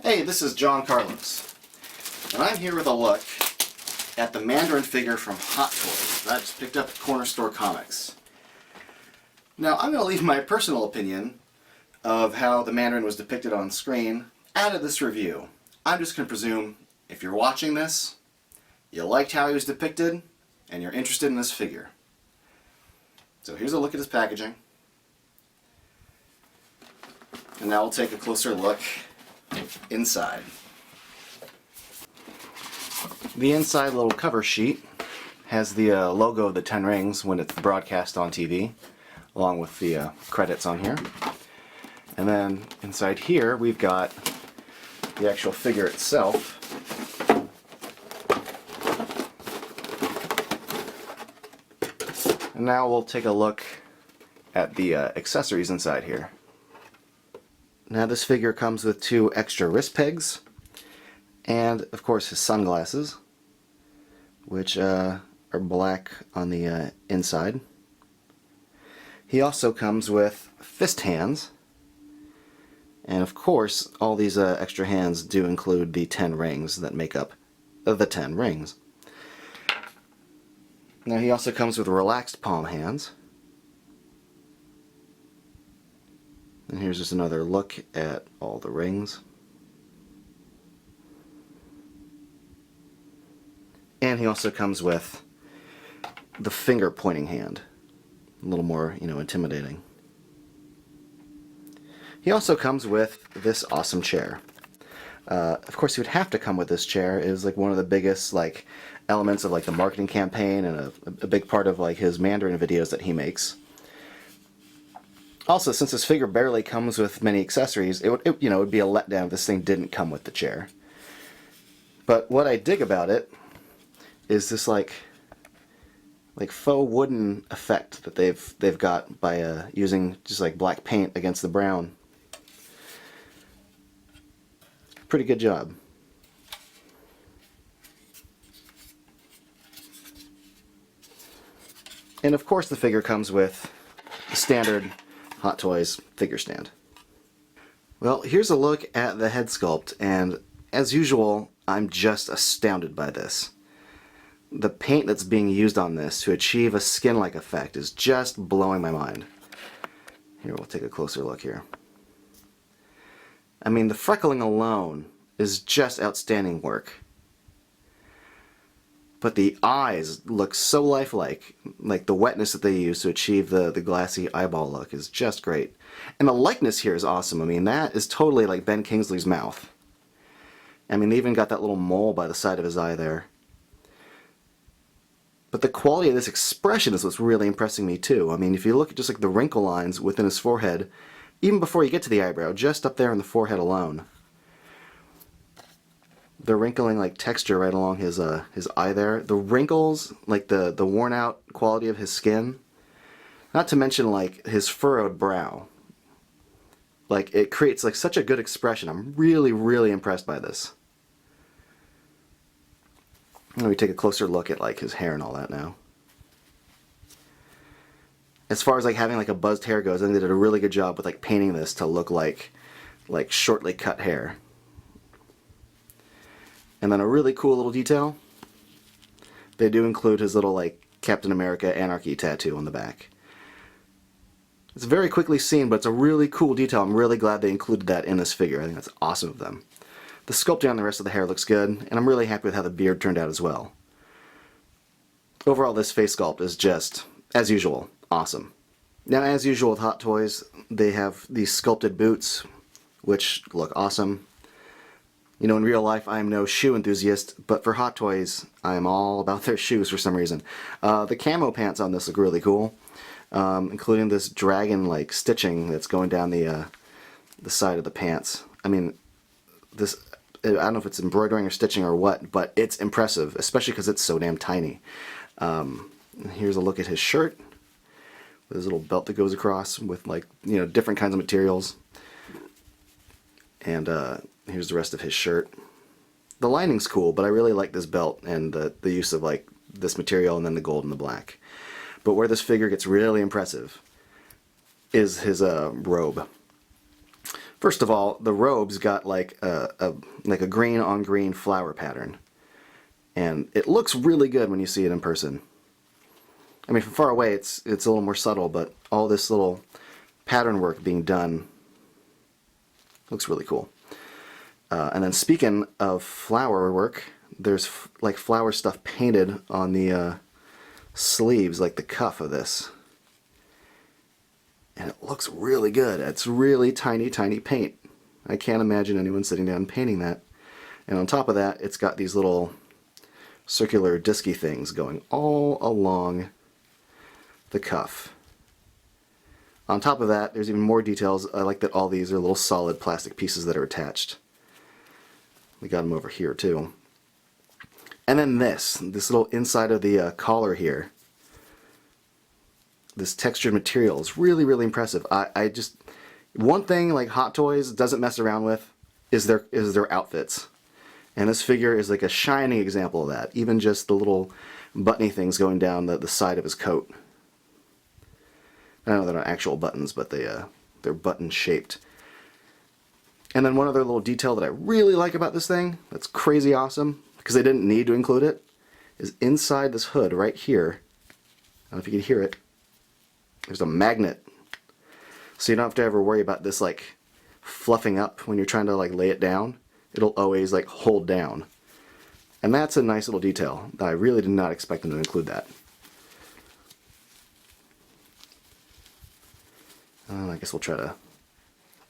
Hey, this is John Carlos, and I'm here with a look at the Mandarin figure from Hot Toys that I just picked up at Corner Store Comics. Now, I'm going to leave my personal opinion of how the Mandarin was depicted on screen out of this review. I'm just going to presume if you're watching this, you liked how he was depicted, and you're interested in this figure. So here's a look at his packaging. And now we'll take a closer look inside. The inside little cover sheet has the logo of the 10 rings when it's broadcast on TV, along with the credits on here. And then inside here we've got the actual figure itself. And now we'll take a look at the accessories inside here. Now this figure comes with 2 extra wrist pegs, and of course his sunglasses, which are black on the inside. He also comes with fist hands, and of course all these extra hands do include the 10 rings that make up the 10 rings. Now he also comes with relaxed palm hands. And here's just another look at all the rings. And he also comes with the finger pointing hand. A little more, intimidating. He also comes with this awesome chair. Of course, he would have to come with this chair. It is like one of the biggest elements of the marketing campaign, and a big part of his Mandarin videos that he makes. Also, since this figure barely comes with many accessories, it would be a letdown if this thing didn't come with the chair. But what I dig about it is this like faux wooden effect that they've got by using just black paint against the brown. Pretty good job. And of course the figure comes with the standard Hot Toys figure stand. Well, here's a look at the head sculpt, and as usual, I'm just astounded by this. The paint that's being used on this to achieve a skin-like effect is just blowing my mind. Here, we'll take a closer look here. I mean, the freckling alone is just outstanding work. But the eyes look so lifelike. The wetness that they use to achieve the glassy eyeball look is just great. And the likeness here is awesome. I mean, that is totally like Ben Kingsley's mouth. I mean, they even got that little mole by the side of his eye there. But the quality of this expression is what's really impressing me too. I mean, if you look at just the wrinkle lines within his forehead, even before you get to the eyebrow, just up there in the forehead alone, the wrinkling texture right along his eye there. The wrinkles, the worn out quality of his skin. Not to mention his furrowed brow. It creates such a good expression. I'm really, really impressed by this. Let me take a closer look at his hair and all that now. As far as having a buzzed hair goes, I think they did a really good job with painting this to look like shortly cut hair. And then a really cool little detail, they do include his little Captain America Anarchy tattoo on the back. It's very quickly seen, but it's a really cool detail. I'm really glad they included that in this figure. I think that's awesome of them. The sculpting on the rest of the hair looks good, and I'm really happy with how the beard turned out as well. Overall, this face sculpt is just, as usual, awesome. Now, as usual with Hot Toys, they have these sculpted boots, which look awesome. In real life, I'm no shoe enthusiast, but for Hot Toys, I'm all about their shoes for some reason. The camo pants on this look really cool, including this dragon-like stitching that's going down the side of the pants. I mean, I don't know if it's embroidering or stitching or what, but it's impressive, especially because it's so damn tiny. Here's a look at his shirt, with his little belt that goes across with different kinds of materials. And here's the rest of his shirt. The lining's cool, but I really like this belt and the use of this material and then the gold and the black. But where this figure gets really impressive is his robe. First of all, the Robe's got like a green on green flower pattern. And it looks really good when you see it in person. I mean, from far away it's a little more subtle, but all this little pattern work being done looks really cool. And then speaking of flower work, there's like flower stuff painted on the sleeves, like the cuff of this. And it looks really good. It's really tiny, tiny paint. I can't imagine anyone sitting down and painting that. And on top of that, it's got these little circular disky things going all along the cuff. On top of that, there's even more details. I like that all these are little solid plastic pieces that are attached. We got them over here too. And then this little inside of the collar here. This textured material is really, really impressive. I just, one thing like Hot Toys doesn't mess around with is their outfits. And this figure is like a shining example of that. Even just the little buttony things going down the side of his coat. I know they're not actual buttons, but they're button shaped. And then one other little detail that I really like about this thing, that's crazy awesome, because they didn't need to include it, is inside this hood right here. I don't know if you can hear it. There's a magnet. So you don't have to ever worry about this like fluffing up when you're trying to like lay it down. It'll always like hold down. And that's a nice little detail that I really did not expect them to include that. I guess we'll try to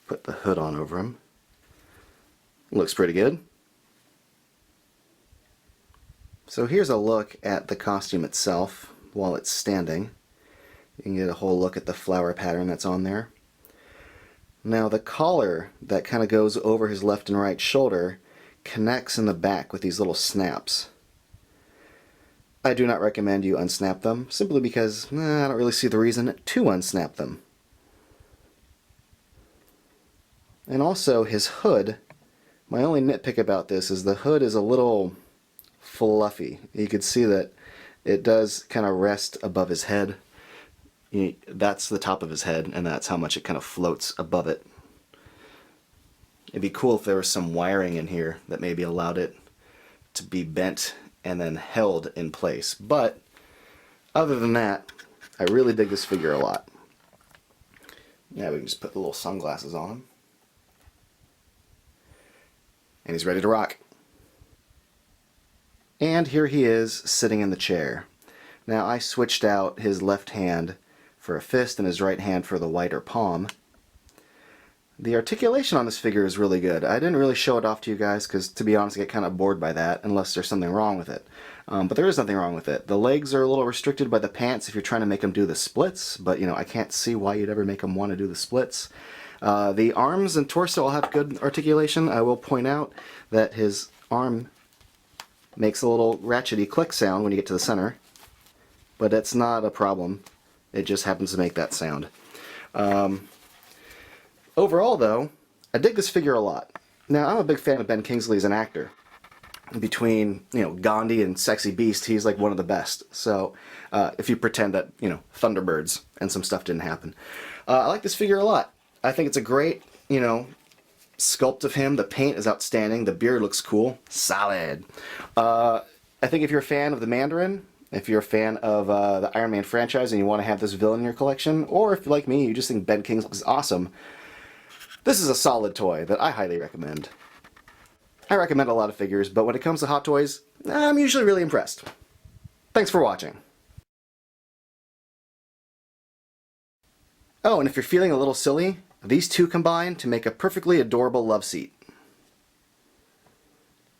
put the hood on over him. Looks pretty good. So here's a look at the costume itself while it's standing. You can get a whole look at the flower pattern that's on there. Now the collar that kind of goes over his left and right shoulder connects in the back with these little snaps. I do not recommend you unsnap them, simply because I don't really see the reason to unsnap them. And also his hood, my only nitpick about this is the hood is a little fluffy. You can see that it does kind of rest above his head. That's the top of his head, and that's how much it kind of floats above it. It'd be cool if there was some wiring in here that maybe allowed it to be bent and then held in place. But other than that, I really dig this figure a lot. Yeah, we can just put the little sunglasses on him. And he's ready to rock. And here he is sitting in the chair. Now I switched out his left hand for a fist and his right hand for the wider palm. The articulation on this figure is really good. I didn't really show it off to you guys because, to be honest, I get kind of bored by that unless there's something wrong with it. But there is nothing wrong with it. The legs are a little restricted by the pants if you're trying to make them do the splits, but I can't see why you'd ever make them want to do the splits. The arms and torso all have good articulation. I will point out that his arm makes a little ratchety click sound when you get to the center, but it's not a problem. It just happens to make that sound. Overall, though, I dig this figure a lot. Now, I'm a big fan of Ben Kingsley as an actor. Between, Gandhi and Sexy Beast, he's like one of the best. So, if you pretend that, Thunderbirds and some stuff didn't happen. I like this figure a lot. I think it's a great, sculpt of him. The paint is outstanding. The beard looks cool. Solid. I think if you're a fan of the Mandarin, if you're a fan of the Iron Man franchise and you want to have this villain in your collection, or if, like me, you just think Ben Kingsley is awesome, this is a solid toy that I highly recommend. I recommend a lot of figures, but when it comes to Hot Toys, I'm usually really impressed. Thanks for watching. Oh, and if you're feeling a little silly, these two combine to make a perfectly adorable love seat.